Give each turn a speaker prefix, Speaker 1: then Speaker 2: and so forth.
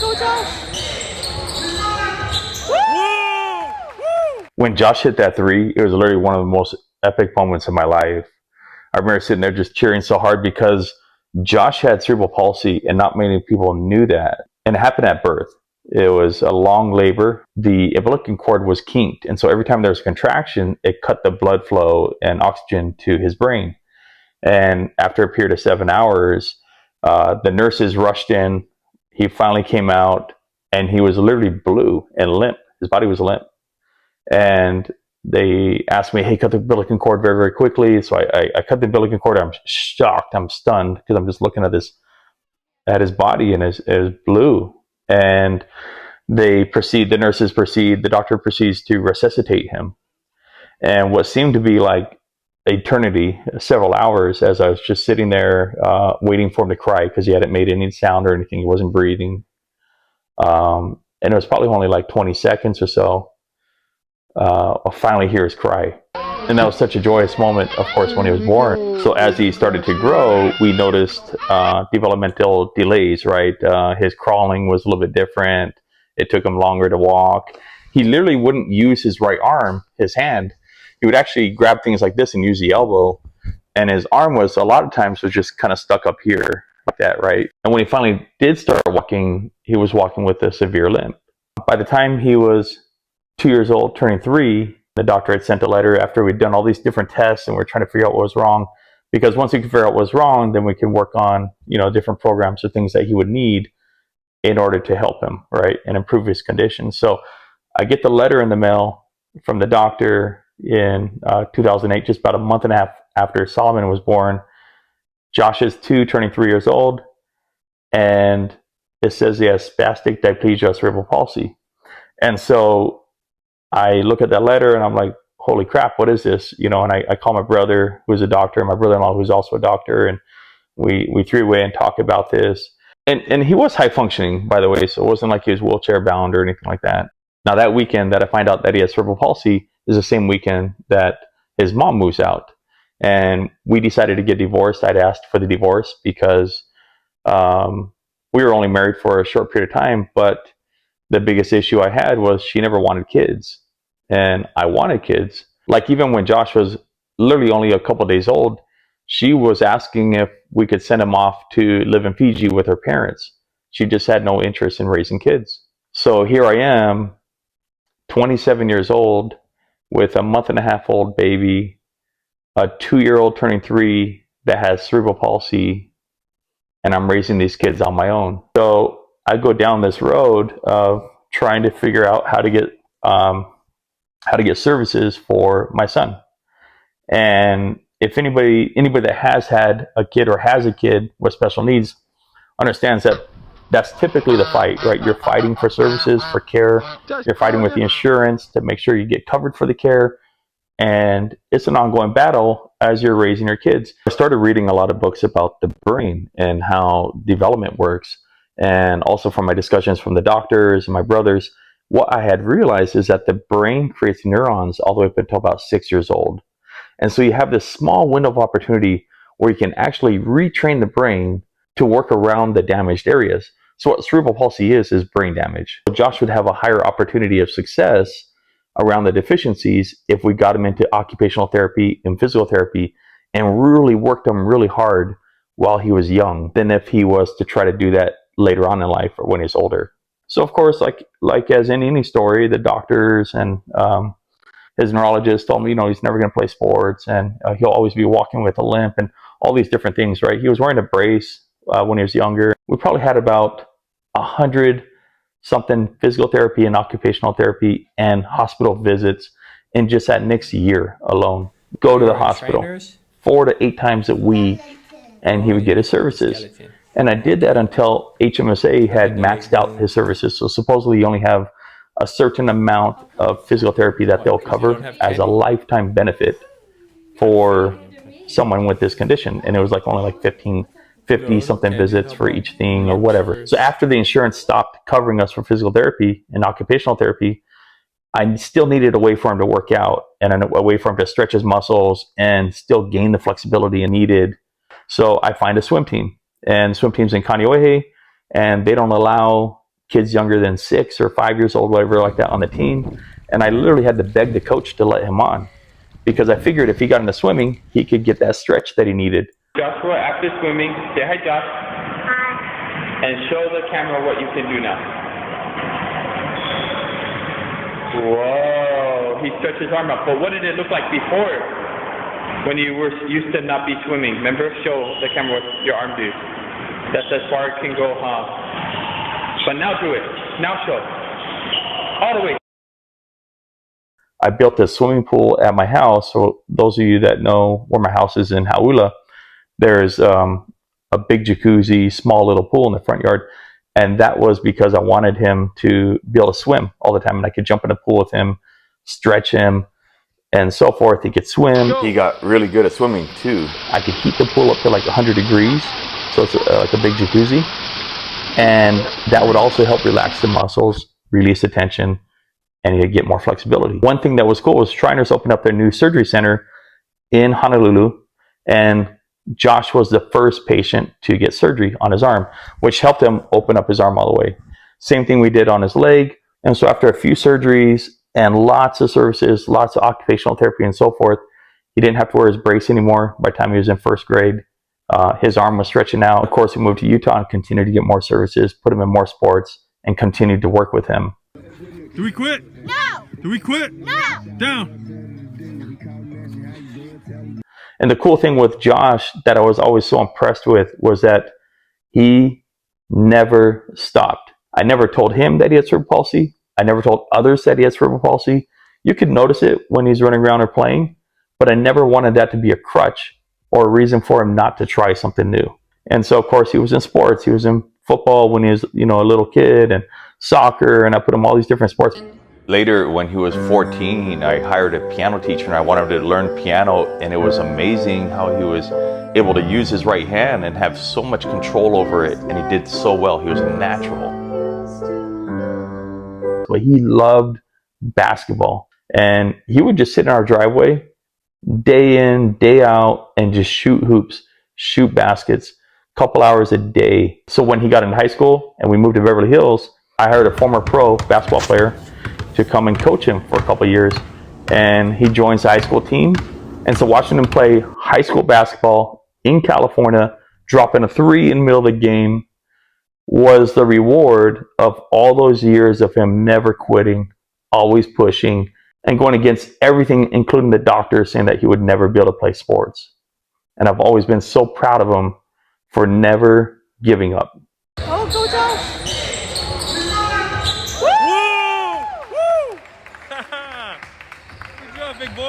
Speaker 1: Go, Josh!
Speaker 2: When Josh hit that three, it was literally one of the most epic moments of my life. I remember sitting there just cheering so hard because Josh had cerebral palsy and not many people knew that. And it happened at birth. It was a long labor. The umbilical cord was kinked. And so every time there was a contraction, it cut the blood flow and oxygen to his brain. And after a period of 7 hours, the nurses rushed in. He finally came out and he was literally blue and limp. His body was limp. And they asked me, hey, cut the umbilical cord very, very quickly. So I cut the umbilical cord. I'm shocked. I'm stunned because I'm just looking at his body and his blue. And the nurses proceed, the doctor proceeds to resuscitate him. And what seemed to be like eternity, several hours, as I was just sitting there waiting for him to cry because he hadn't made any sound or anything. He wasn't breathing. And it was probably only like 20 seconds or so. I'll finally hear his cry. And that was such a joyous moment, of course, when he was born. So as he started to grow, we noticed developmental delays, right? His crawling was a little bit different. It took him longer to walk. He literally wouldn't use his right arm, his hand. He would actually grab things like this and use the elbow. And his arm was, a lot of times, was just kind of stuck up here like that, right? And when he finally did start walking, he was walking with a severe limp. By the time he was 2 years old, turning 3, the doctor had sent a letter after we'd done all these different tests and we're trying to figure out what was wrong. Because once we can figure out what was wrong, then we can work on, different programs or things that he would need in order to help him, right, and improve his condition. So I get the letter in the mail from the doctor in 2008, just about a month and a half after Solomon was born. Josh is 2, turning 3 years old, and it says he has spastic diplegia cerebral palsy. And so I look at that letter and I'm like, holy crap, what is this? And I call my brother, who's a doctor, and my brother-in-law, who's also a doctor, and we three-way and talk about this. And he was high functioning, by the way, so it wasn't like he was wheelchair bound or anything like that. Now that weekend that I find out that he has cerebral palsy is the same weekend that his mom moves out. And we decided to get divorced. I'd asked for the divorce because we were only married for a short period of time, but the biggest issue I had was she never wanted kids. And I wanted kids. Like even when Josh was literally only a couple of days old, she was asking if we could send him off to live in Fiji with her parents. She just had no interest in raising kids. So here I am, 27 years old, with a month and a half old baby, a 2-year-old turning 3 that has cerebral palsy, and I'm raising these kids on my own. So I go down this road of trying to figure out how to get services for my son. And if anybody that has had a kid or has a kid with special needs understands that that's typically the fight, right? You're fighting for services, for care. You're fighting with the insurance to make sure you get covered for the care. And it's an ongoing battle as you're raising your kids. I started reading a lot of books about the brain and how development works. And also from my discussions from the doctors and my brothers, what I had realized is that the brain creates neurons all the way up until about 6 years old. And so you have this small window of opportunity where you can actually retrain the brain to work around the damaged areas. So what cerebral palsy is brain damage. So Josh would have a higher opportunity of success around the deficiencies if we got him into occupational therapy and physical therapy and really worked him really hard while he was young than if he was to try to do that later on in life or when he's older. So of course, like as in any story, the doctors and his neurologist told me, he's never going to play sports and he'll always be walking with a limp and all these different things, right? He was wearing a brace when he was younger. We probably had about 100 something physical therapy and occupational therapy and hospital visits in just that next year alone. Go to the hospital 4 to 8 times a week and he would get his services. And I did that until HMSA had maxed out his services. So supposedly you only have a certain amount of physical therapy that they'll cover as a lifetime benefit for someone with this condition. And it was only like 50 something visits for each thing or whatever. So after the insurance stopped covering us for physical therapy and occupational therapy, I still needed a way for him to work out and a way for him to stretch his muscles and still gain the flexibility he needed. So I find a swim team, and swim teams in Kaneohe, and they don't allow kids younger than 6 or 5 years old, whatever like that, on the team. And I literally had to beg the coach to let him on because I figured if he got into swimming, he could get that stretch that he needed.
Speaker 1: Joshua, after swimming, say hi, Josh. Hi. And show the camera what you can do now. Whoa, he stretched his arm out. But what did it look like before when you were used to not be swimming? Remember? Show the camera what your arm do. That's as far as it can go, huh? But now do it. Now show. All the way.
Speaker 2: I built a swimming pool at my house. So those of you that know where my house is in Hauula, there's a big jacuzzi, small little pool in the front yard. And that was because I wanted him to be able to swim all the time. And I could jump in the pool with him, stretch him, and so forth. He could swim. He got really good at swimming too. I could heat the pool up to like 100 degrees. So it's like a big jacuzzi. And that would also help relax the muscles, release the tension, and he'd get more flexibility. One thing that was cool was Shriners opened up their new surgery center in Honolulu, and Josh was the first patient to get surgery on his arm, which helped him open up his arm all the way. Same thing we did on his leg. And so after a few surgeries and lots of services, lots of occupational therapy and so forth, he didn't have to wear his brace anymore by the time he was in first grade. His arm was stretching out. Of course, he moved to Utah and continued to get more services, put him in more sports, and continued to work with him.
Speaker 3: Do we quit?
Speaker 4: No!
Speaker 3: Do we quit?
Speaker 4: No!
Speaker 3: Down!
Speaker 2: And the cool thing with Josh that I was always so impressed with was that he never stopped. I never told him that he had cerebral palsy. I never told others that he had cerebral palsy. You could notice it when he's running around or playing, but I never wanted that to be a crutch or a reason for him not to try something new. And so, of course, he was in sports. He was in football when he was, a little kid, and soccer, and I put him all these different sports. Later, when he was 14, I hired a piano teacher and I wanted him to learn piano, and it was amazing how he was able to use his right hand and have so much control over it, and he did so well. He was natural. But he loved basketball, and he would just sit in our driveway day in, day out, and just shoot hoops, shoot baskets, a couple hours a day. So when he got into high school and we moved to Beverly Hills, I hired a former pro basketball player to come and coach him for a couple of years, and he joins the high school team. And so watching him play high school basketball in California, dropping a 3 in the middle of the game, was the reward of all those years of him never quitting, always pushing, and going against everything, including the doctor saying that he would never be able to play sports. And I've always been so proud of him for never giving up.
Speaker 4: Oh, go Josh!
Speaker 3: Good job, big boy.